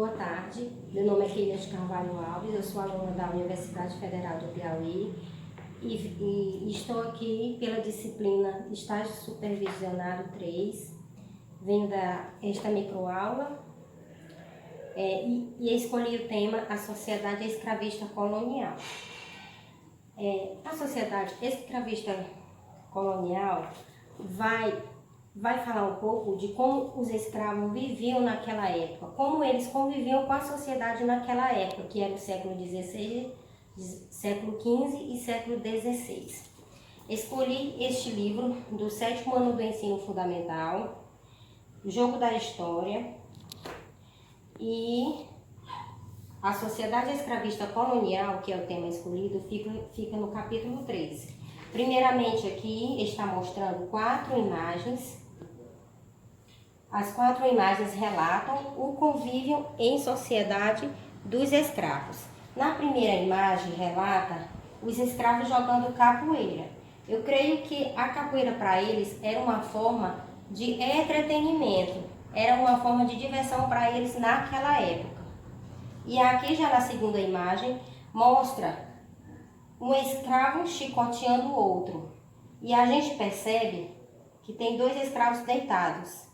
Boa tarde, meu nome é Keila de Carvalho Alves, eu sou aluna da Universidade Federal do Piauí e estou aqui pela disciplina Estágio Supervisionado 3, venho esta microaula e escolhi o tema A Sociedade Escravista Colonial. A sociedade escravista colonial vai falar um pouco de como os escravos viviam naquela época, como eles conviviam com a sociedade naquela época, que era o século XVI, século XV e século XVI. Escolhi este livro do 7º ano do ensino fundamental, Jogo da História, e a sociedade escravista colonial, que é o tema escolhido, fica no capítulo 3. Primeiramente aqui está mostrando 4 imagens. As 4 imagens relatam o convívio em sociedade dos escravos. Na primeira imagem relata os escravos jogando capoeira. Eu creio que a capoeira para eles era uma forma de entretenimento, era uma forma de diversão para eles naquela época. E aqui já na segunda imagem mostra um escravo chicoteando o outro. E a gente percebe que tem 2 escravos deitados.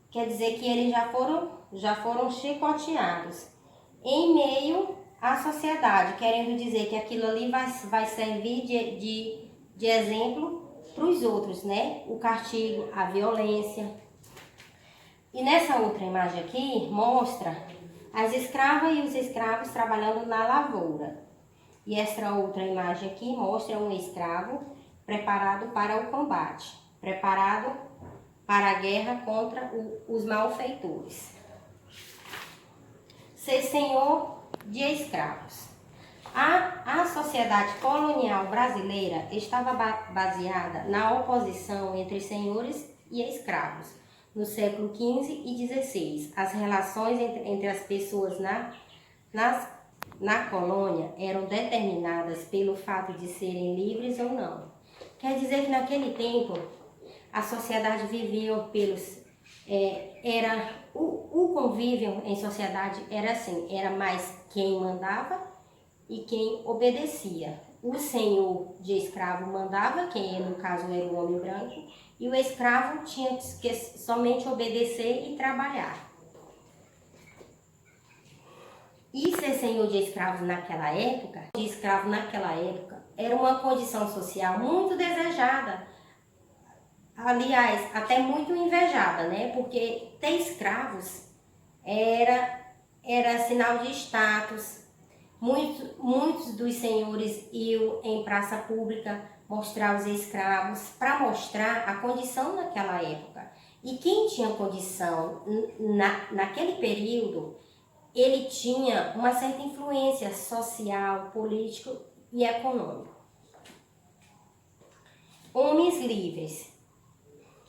Quer dizer que eles já foram chicoteados em meio à sociedade, querendo dizer que aquilo ali vai servir de exemplo para os outros, né? O castigo, a violência. E nessa outra imagem aqui mostra as escravas e os escravos trabalhando na lavoura. E essa outra imagem aqui mostra um escravo preparado para o combate, preparado para a guerra contra os malfeitores. Ser senhor de escravos. A sociedade colonial brasileira estava baseada na oposição entre senhores e escravos. No século XV e XVI, as relações entre as pessoas na colônia eram determinadas pelo fato de serem livres ou não. Quer dizer que naquele tempo a sociedade vivia pelos... o convívio em sociedade era assim, era mais quem mandava e quem obedecia. O senhor de escravo mandava, quem no caso era o homem branco, e o escravo tinha que somente obedecer e trabalhar. E ser senhor de escravo naquela época, era uma condição social muito desejada. Aliás, até muito invejada, né? Porque ter escravos era sinal de status. Muitos dos senhores iam em praça pública mostrar os escravos para mostrar a condição naquela época. E quem tinha condição naquele período, ele tinha uma certa influência social, política e econômica. Homens livres.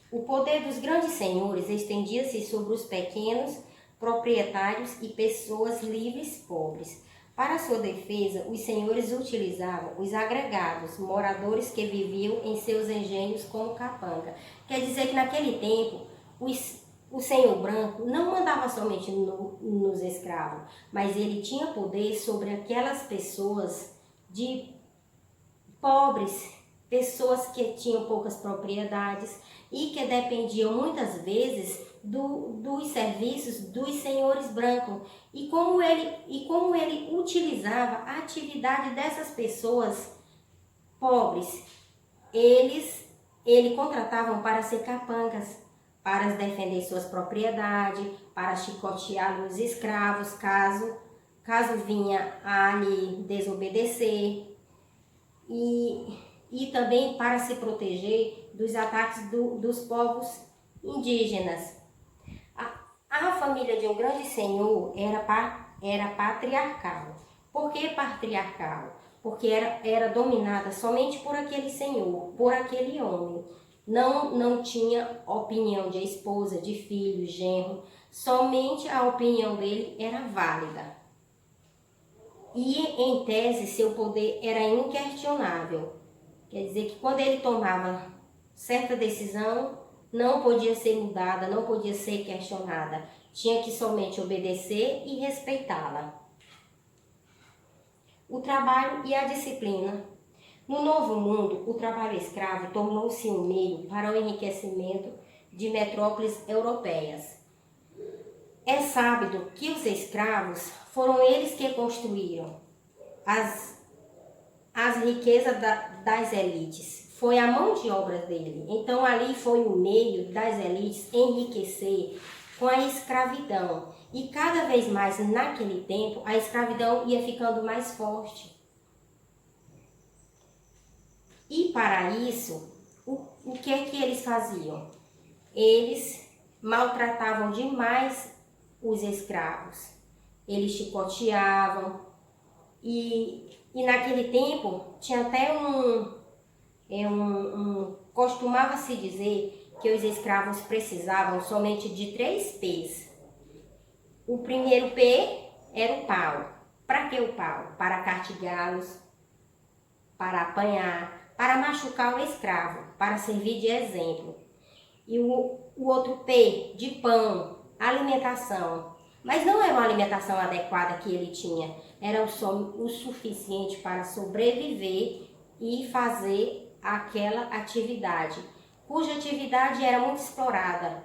O poder dos grandes senhores estendia-se sobre os pequenos proprietários e pessoas livres pobres. Para sua defesa, os senhores utilizavam os agregados, moradores que viviam em seus engenhos como capanga. Quer dizer que naquele tempo, o senhor branco não mandava somente nos escravos, mas ele tinha poder sobre aquelas pessoas pobres, pessoas que tinham poucas propriedades e que dependiam muitas vezes dos serviços dos senhores brancos. E como ele utilizava a atividade dessas pessoas pobres, ele contratavam para ser capangas, para defender suas propriedades, para chicotear os escravos, caso vinha a lhe desobedecer, e também para se proteger dos ataques dos povos indígenas. A família de um grande senhor era patriarcal. Por que patriarcal? Porque era dominada somente por aquele senhor, por aquele homem. Não tinha opinião de esposa, de filho, genro. Somente a opinião dele era válida. E, em tese, seu poder era inquestionável. Quer dizer que quando ele tomava certa decisão, não podia ser mudada, não podia ser questionada. tinha que somente obedecer e respeitá-la. O trabalho e a disciplina. No Novo Mundo, o trabalho escravo tornou-se um meio para o enriquecimento de metrópoles europeias. É sábio que os escravos foram eles que construíram as riquezas das elites. Foi a mão de obra dele. Então ali foi o meio das elites enriquecer com a escravidão. E cada vez mais naquele tempo a escravidão ia ficando mais forte. E para isso, o que é que eles faziam? Eles maltratavam demais os escravos. Eles chicoteavam. E naquele tempo tinha até costumava-se dizer que os escravos precisavam somente de 3 P's. O primeiro P era o pau. Para que o pau? Para castigá-los, para apanhar, para machucar o escravo, para servir de exemplo. E o outro P, de pão, alimentação. Mas não era uma alimentação adequada que ele tinha, era o suficiente para sobreviver e fazer aquela atividade, cuja atividade era muito explorada.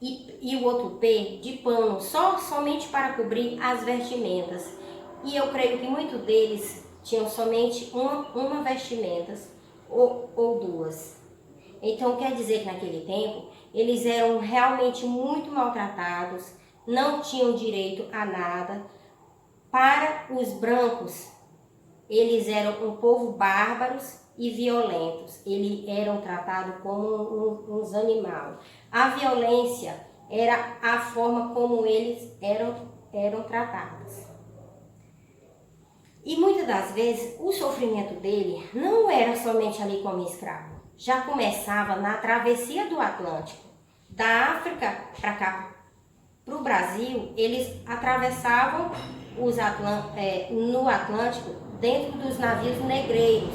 E o outro P, de pano, somente para cobrir as vestimentas. E eu creio que muitos deles tinham somente uma vestimenta ou 2. Então quer dizer que naquele tempo eles eram realmente muito maltratados, não tinham direito a nada. Para os brancos, eles eram um povo bárbaros e violentos. Eles eram tratados como uns animais. A violência era a forma como eles eram tratados. E muitas das vezes o sofrimento dele não era somente ali como escravo. Já começava na travessia do Atlântico. Da África para cá, para o Brasil, eles atravessavam no Atlântico dentro dos navios negreiros.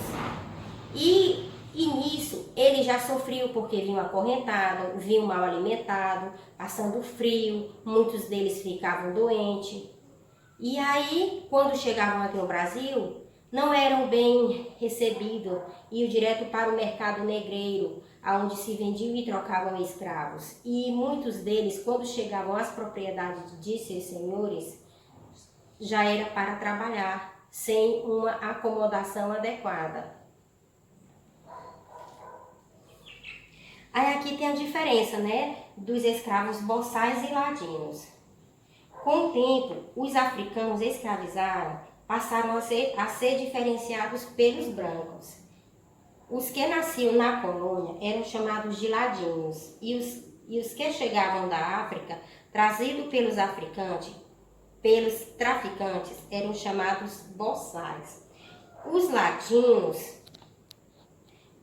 E nisso eles já sofriam porque vinham acorrentados, vinham mal alimentados, passando frio, muitos deles ficavam doentes. E aí, quando chegavam aqui no Brasil, não eram bem recebidos, iam direto para o mercado negreiro, onde se vendiam e trocavam escravos. E muitos deles, quando chegavam às propriedades de seus senhores, já era para trabalhar, sem uma acomodação adequada. Aí aqui tem a diferença, né, dos escravos boçais e ladinos. Com o tempo, os africanos escravizados passaram a ser diferenciados pelos brancos. Os que nasciam na colônia eram chamados de ladinos, e os que chegavam da África, trazidos pelos traficantes, eram chamados boçais. Os ladinos,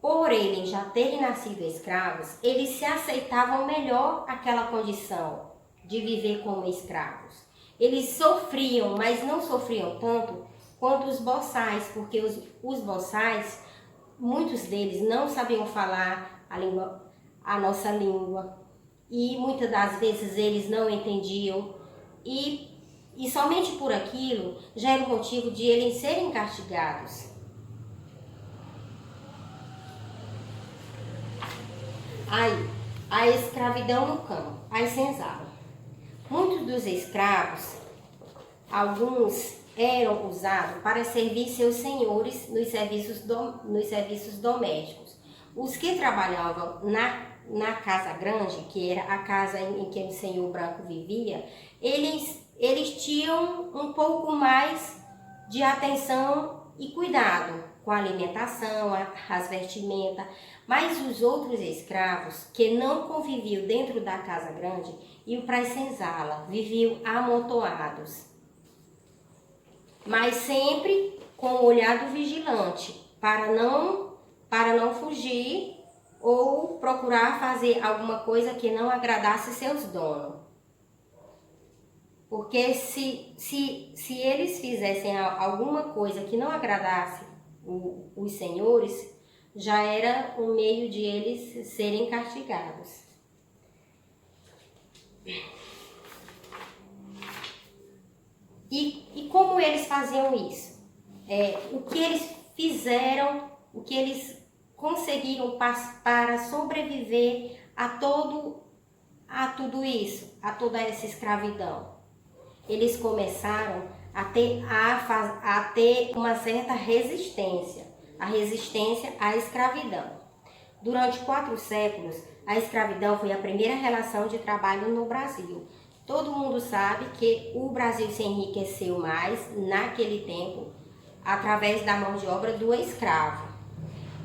por eles já terem nascido escravos, eles se aceitavam melhor aquela condição de viver como escravos. Eles sofriam, mas não sofriam tanto quanto os boçais, porque os boçais, muitos deles não sabiam falar a nossa língua, e muitas das vezes eles não entendiam, e somente por aquilo já era o motivo de eles serem castigados. Aí, a escravidão no campo, a senzala. Muitos dos escravos, alguns eram usados para servir seus senhores nos serviços domésticos. Os que trabalhavam na casa grande, que era a casa em que o senhor branco vivia, eles tinham um pouco mais de atenção e cuidado com a alimentação, as vestimentas, mas os outros escravos que não conviviam dentro da casa grande iam para a senzala, viviam amontoados, mas sempre com o olhar do vigilante, para não fugir ou procurar fazer alguma coisa que não agradasse seus donos. Porque se eles fizessem alguma coisa que não agradasse os senhores, já era um meio de eles serem castigados. E como eles faziam isso? O que eles fizeram, o que eles conseguiram para sobreviver a tudo isso, a toda essa escravidão. Eles começaram a ter uma certa resistência, a resistência à escravidão. Durante 4 séculos, a escravidão foi a primeira relação de trabalho no Brasil. Todo mundo sabe que o Brasil se enriqueceu mais naquele tempo através da mão de obra do escravo.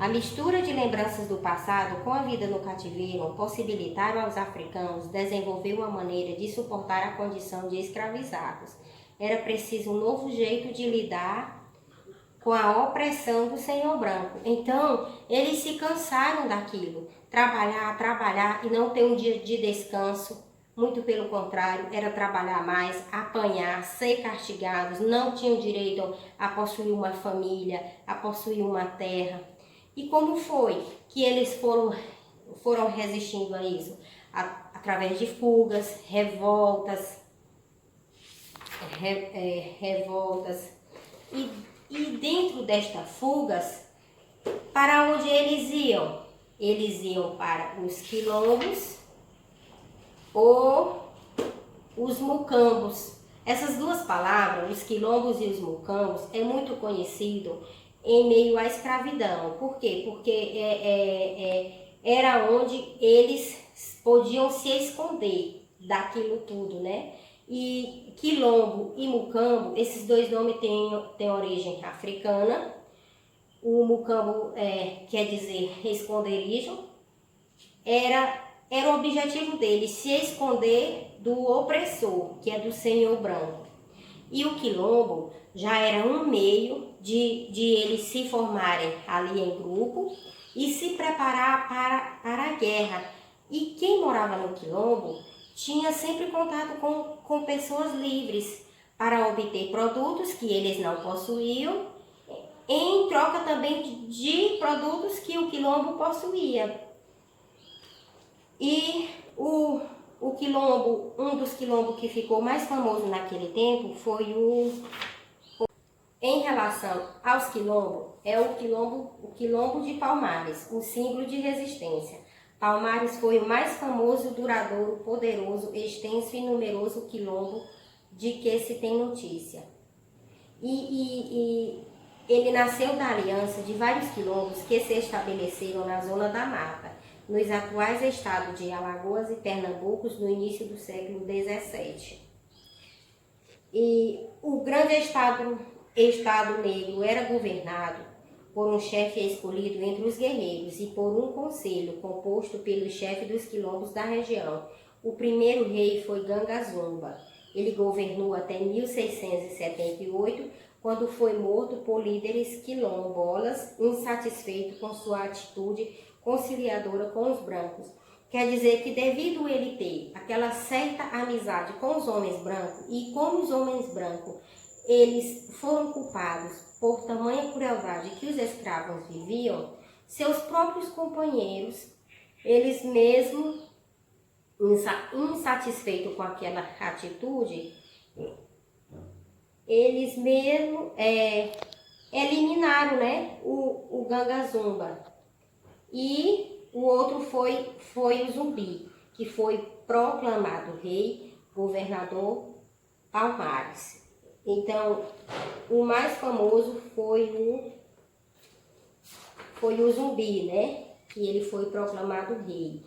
A mistura de lembranças do passado com a vida no cativeiro possibilitaram aos africanos desenvolver uma maneira de suportar a condição de escravizados. Era preciso um novo jeito de lidar com a opressão do senhor branco. Então, eles se cansaram daquilo. Trabalhar e não ter um dia de descanso. Muito pelo contrário, era trabalhar mais, apanhar, ser castigados, não tinham direito a possuir uma família, a possuir uma terra. E como foi que eles foram resistindo a isso? Através de fugas, revoltas. E dentro destas fugas, para onde eles iam? Eles iam para os quilombos ou os mucambos. Essas duas palavras, os quilombos e os mucambos, é muito conhecido em meio à escravidão. Por quê? Porque era onde eles podiam se esconder daquilo tudo, né? E quilombo e mucambo, esses dois nomes têm origem africana. O mucambo quer dizer esconderijo. Era o objetivo deles, se esconder do opressor, que é do senhor branco. E o quilombo já era um meio de eles se formarem ali em grupo e se preparar para a guerra. E quem morava no quilombo tinha sempre contato com pessoas livres para obter produtos que eles não possuíam, em troca também de produtos que o quilombo possuía. E o quilombo, um dos quilombos que ficou mais famoso naquele tempo foi em relação aos quilombos, é o quilombo de Palmares, o símbolo de resistência. Palmares foi o mais famoso, duradouro, poderoso, extenso e numeroso quilombo de que se tem notícia. E ele nasceu da aliança de vários quilombos que se estabeleceram na zona da mata, nos atuais estados de Alagoas e Pernambuco, no início do século XVII. E o grande estado negro era governado por um chefe escolhido entre os guerreiros e por um conselho composto pelos chefes dos quilombos da região. O primeiro rei foi Gangazumba. Ele governou até 1678, quando foi morto por líderes quilombolas, insatisfeito com sua atitude conciliadora com os brancos. Quer dizer que devido a ele ter aquela certa amizade com os homens brancos, e como os homens brancos eles foram culpados por tamanha crueldade que os escravos viviam, seus próprios companheiros, eles mesmo insatisfeitos com aquela atitude, eles mesmo eliminaram, né, o Gangazumba. E o outro foi o Zumbi, que foi proclamado rei, governador Palmares. Então, o mais famoso foi o Zumbi, né? Que ele foi proclamado rei.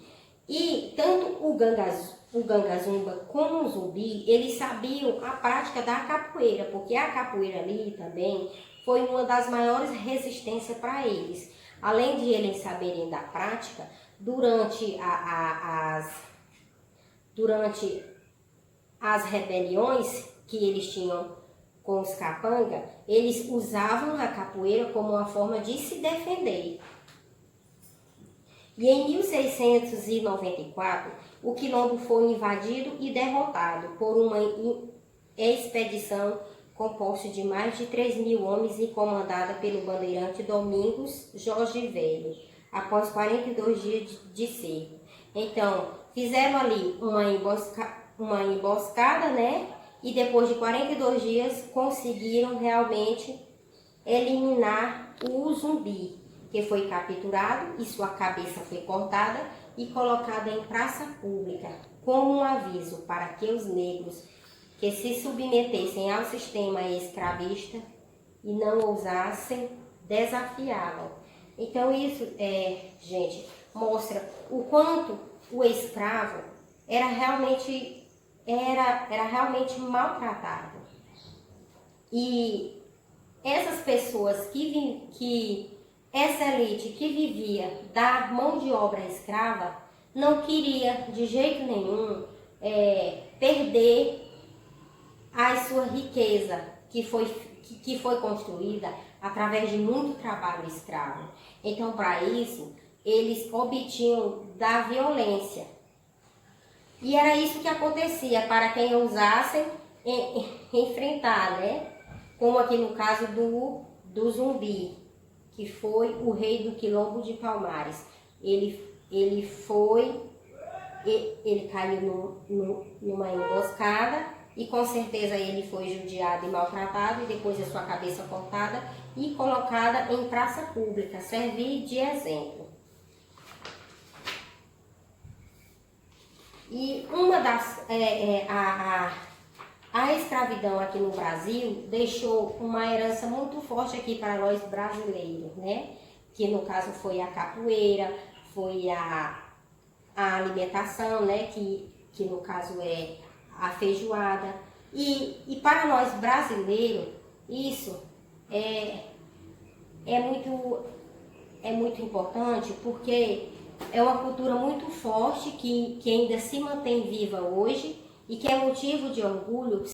E tanto o Gangazumba como o Zumbi, eles sabiam a prática da capoeira, porque a capoeira ali também foi uma das maiores resistências para eles. Além de eles saberem da prática, durante as rebeliões que eles tinham com os capanga, eles usavam a capoeira como uma forma de se defender. E em 1694, o quilombo foi invadido e derrotado por uma expedição composta de mais de 3.000 homens e comandada pelo bandeirante Domingos Jorge Velho, após 42 dias de cerco. Então, fizeram ali uma emboscada, né? e depois de 42 dias conseguiram realmente eliminar o zumbi, que foi capturado e sua cabeça foi cortada e colocada em praça pública, como um aviso para que os negros que se submetessem ao sistema escravista e não ousassem desafiá-lo. Então isso, gente, mostra o quanto o escravo era realmente maltratado. E essas pessoas essa elite que vivia da mão de obra escrava não queria de jeito nenhum perder a sua riqueza que foi construída através de muito trabalho escravo. Então, para isso, eles obtinham da violência. E era isso que acontecia para quem ousasse enfrentar, né? Como aqui no caso do zumbi, que foi o rei do Quilombo de Palmares. Ele caiu numa emboscada e com certeza ele foi judiado e maltratado e depois a sua cabeça cortada e colocada em praça pública, servir de exemplo. E a escravidão aqui no Brasil deixou uma herança muito forte aqui para nós brasileiros, né? Que no caso foi a capoeira, foi a alimentação, né? Que no caso é a feijoada. E para nós brasileiros, isso é muito importante, porque é uma cultura muito forte que ainda se mantém viva hoje e que é motivo de orgulho